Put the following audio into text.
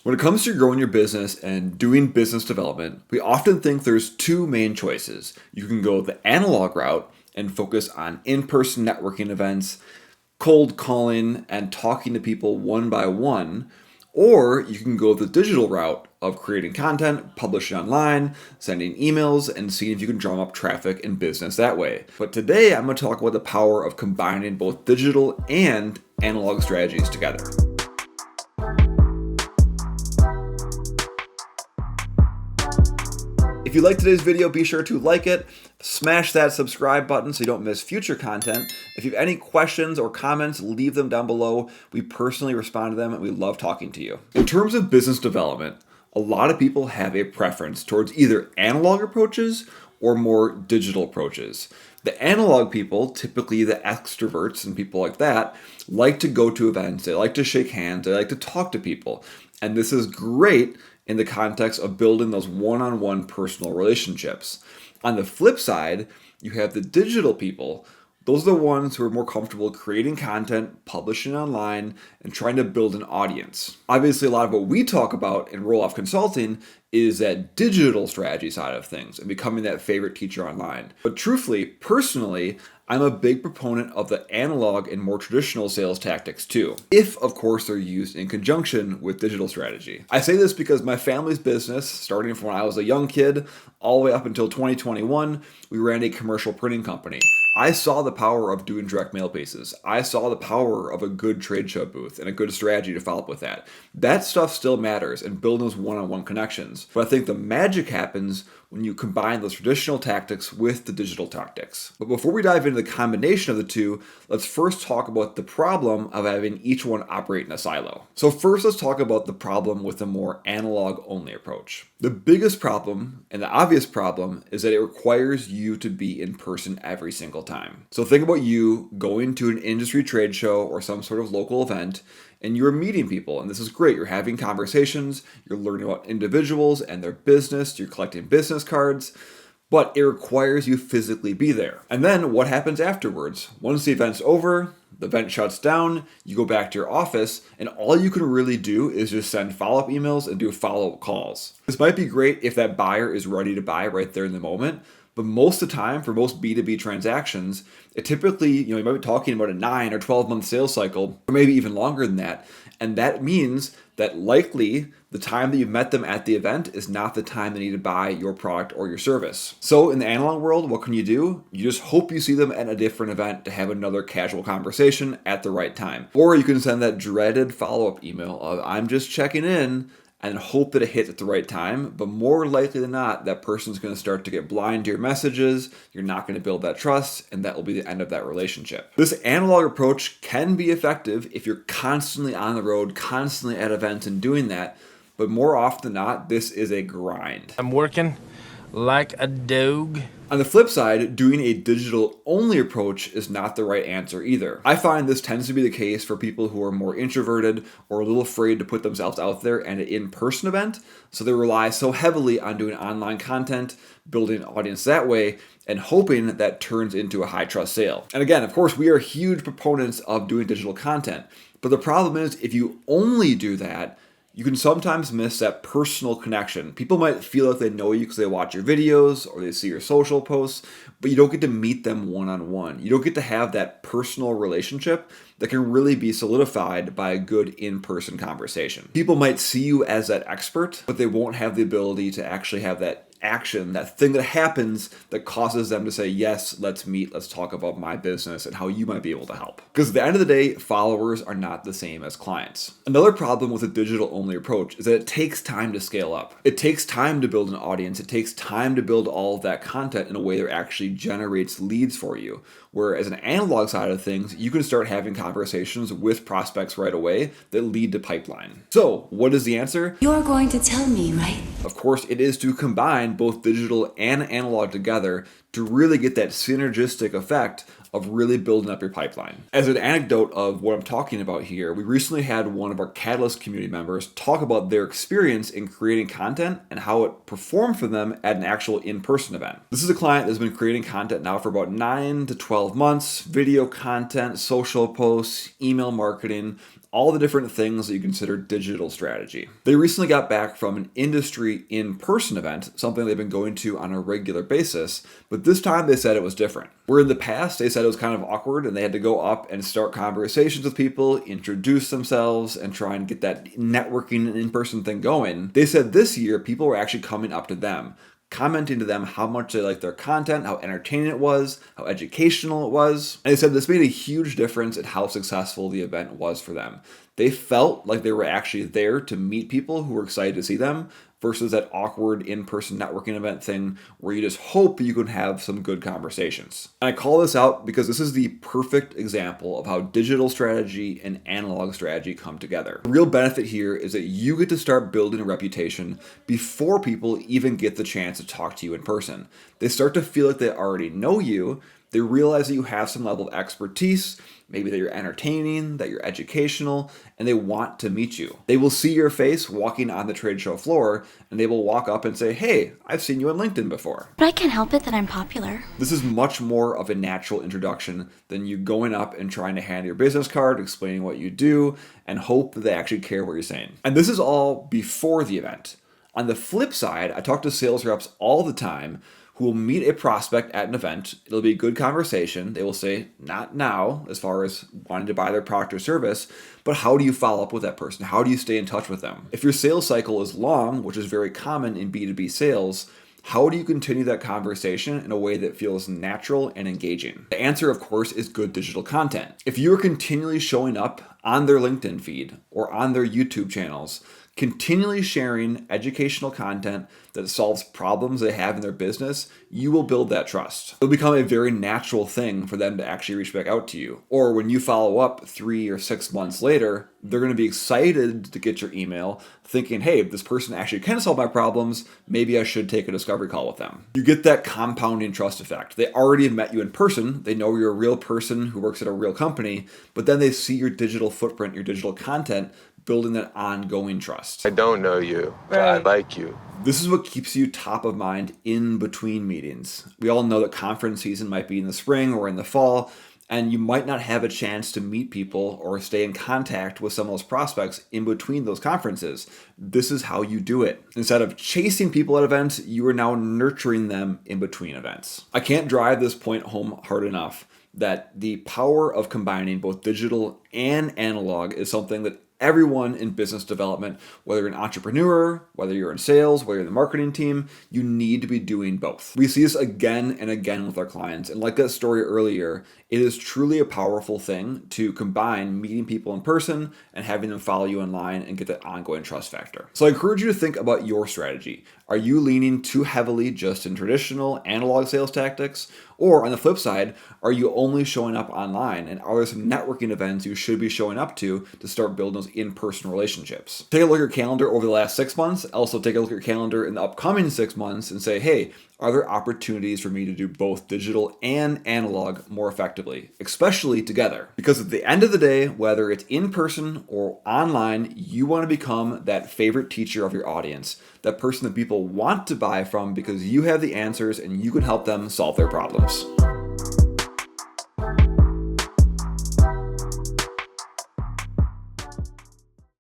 When it comes to growing your business and doing business development, we often think there's two main choices. You can go the analog route and focus on in-person networking events, cold calling, and talking to people one by one, or you can go the digital route of creating content, publishing online, sending emails, and seeing if you can drum up traffic and business that way. But today I'm going to talk about the power of combining both digital and analog strategies together. If you like today's video, be sure to like it, smash that subscribe button so you don't miss future content. If you have any questions or comments, leave them down below. We personally respond to them and we love talking to you. In terms of business development, a lot of people have a preference towards either analog approaches or more digital approaches. The analog people, typically the extroverts and people like that, like to go to events, they like to shake hands, they like to talk to people. And this is great in the context of building those one-on-one personal relationships. On the flip side, you have the digital people. Those are the ones who are more comfortable creating content, publishing online, and trying to build an audience. Obviously, a lot of what we talk about in roll-off consulting is that digital strategy side of things and becoming that favorite teacher online. But truthfully, personally, I'm a big proponent of the analog and more traditional sales tactics too, if of course they're used in conjunction with digital strategy. I say this because my family's business, starting from when I was a young kid all the way up until 2021, we ran a commercial printing company. I saw the power of doing direct mail pieces. I saw the power of a good trade show booth and a good strategy to follow up with that. That stuff still matters and building those one-on-one connections. But I think the magic happens when you combine those traditional tactics with the digital tactics. But before we dive into the combination of the two, let's first talk about the problem of having each one operate in a silo. So first, let's talk about the problem with a more analog-only approach. The biggest problem, and the obvious problem, is that it requires you to be in person every single time. So think about you going to an industry trade show or some sort of local event, and you're meeting people, and this is great. You're having conversations, you're learning about individuals and their business, you're collecting business cards, but it requires you physically be there. And then what happens afterwards? Once the event's over, the event shuts down, you go back to your office, and all you can really do is just send follow-up emails and do follow-up calls. This might be great if that buyer is ready to buy right there in the moment, but most of the time, for most B2B transactions, it typically, you might be talking about a 9 or 12-month sales cycle, or maybe even longer than that. And that means that likely the time that you've met them at the event is not the time they need to buy your product or your service. So in the analog world, what can you do? You just hope you see them at a different event to have another casual conversation at the right time. Or you can send that dreaded follow-up email of, I'm just checking in, and hope that it hits at the right time. But more likely than not, that person's going to start to get blind to your messages. You're not going to build that trust, and that will be the end of that relationship. This analog approach can be effective if you're constantly on the road, constantly at events and doing that. But more often than not, this is a grind. I'm working like a dog. On the flip side, doing a digital-only approach is not the right answer either. I find this tends to be the case for people who are more introverted or a little afraid to put themselves out there at an in-person event, so they rely so heavily on doing online content, building an audience that way, and hoping that turns into a high-trust sale. And again, of course, we are huge proponents of doing digital content, but the problem is if you only do that, you can sometimes miss that personal connection. People might feel like they know you because they watch your videos or they see your social posts, but you don't get to meet them one-on-one. You don't get to have that personal relationship that can really be solidified by a good in-person conversation. People might see you as that expert, but they won't have the ability to actually have that action, that thing that happens that causes them to say, yes, let's meet, let's talk about my business and how you might be able to help. Because at the end of the day, followers are not the same as clients. Another problem with a digital-only approach is that it takes time to scale up. It takes time to build an audience. It takes time to build all of that content in a way that actually generates leads for you. Whereas an analog side of things, you can start having conversations with prospects right away that lead to pipeline. So what is the answer? You're going to tell me, right? Of course, it is to combine both digital and analog together to really get that synergistic effect of really building up your pipeline. As an anecdote of what I'm talking about here, we recently had one of our Catalyst community members talk about their experience in creating content and how it performed for them at an actual in-person event. This is a client that's been creating content now for about 9 to 12 months, video content, social posts, email marketing, all the different things that you consider digital strategy. They recently got back from an industry in-person event, something they've been going to on a regular basis, but this time they said it was different. Where in the past they said it was kind of awkward and they had to go up and start conversations with people, introduce themselves, and try and get that networking and in-person thing going. They said this year people were actually coming up to them, commenting to them how much they liked their content, how entertaining it was, how educational it was. And they said this made a huge difference in how successful the event was for them. They felt like they were actually there to meet people who were excited to see them versus that awkward in-person networking event thing where you just hope you can have some good conversations. And I call this out because this is the perfect example of how digital strategy and analog strategy come together. The real benefit here is that you get to start building a reputation before people even get the chance to talk to you in person. They start to feel like they already know you. They realize that you have some level of expertise, maybe that you're entertaining, that you're educational, and they want to meet you. They will see your face walking on the trade show floor, and they will walk up and say, hey, I've seen you on LinkedIn before. But I can't help it that I'm popular. This is much more of a natural introduction than you going up and trying to hand your business card, explaining what you do, and hope that they actually care what you're saying. And this is all before the event. On the flip side, I talk to sales reps all the time who will meet a prospect at an event. It'll be a good conversation. They will say, not now, as far as wanting to buy their product or service, but how do you follow up with that person? How do you stay in touch with them? If your sales cycle is long, which is very common in B2B sales, how do you continue that conversation in a way that feels natural and engaging? The answer, of course, is good digital content. If you are continually showing up on their LinkedIn feed or on their YouTube channels, continually sharing educational content that solves problems they have in their business, you will build that trust. It'll become a very natural thing for them to actually reach back out to you. Or when you follow up 3 or 6 months later, they're going to be excited to get your email, thinking, hey, this person actually can solve my problems. Maybe I should take a discovery call with them. You get that compounding trust effect. They already have met you in person. They know you're a real person who works at a real company, but then they see your digital footprint, your digital content, building that ongoing trust. I don't know you, but I like you. This is what keeps you top of mind in between meetings. We all know that conference season might be in the spring or in the fall, and you might not have a chance to meet people or stay in contact with some of those prospects in between those conferences. This is how you do it. Instead of chasing people at events, you are now nurturing them in between events. I can't drive this point home hard enough that the power of combining both digital and analog is something that everyone in business development, whether you're an entrepreneur, whether you're in sales, whether you're in the marketing team, you need to be doing both. We see this again and again with our clients. And like that story earlier, it is truly a powerful thing to combine meeting people in person and having them follow you online and get that ongoing trust factor. So I encourage you to think about your strategy. Are you leaning too heavily just in traditional analog sales tactics? Or on the flip side, are you only showing up online? And are there some networking events you should be showing up to start building those in-person relationships? Take a look at your calendar over the last 6 months. Also take a look at your calendar in the upcoming 6 months and say, hey, are there opportunities for me to do both digital and analog more effectively, especially together? Because at the end of the day, whether it's in person or online, you want to become that favorite teacher of your audience, that person that people want to buy from because you have the answers and you can help them solve their problems.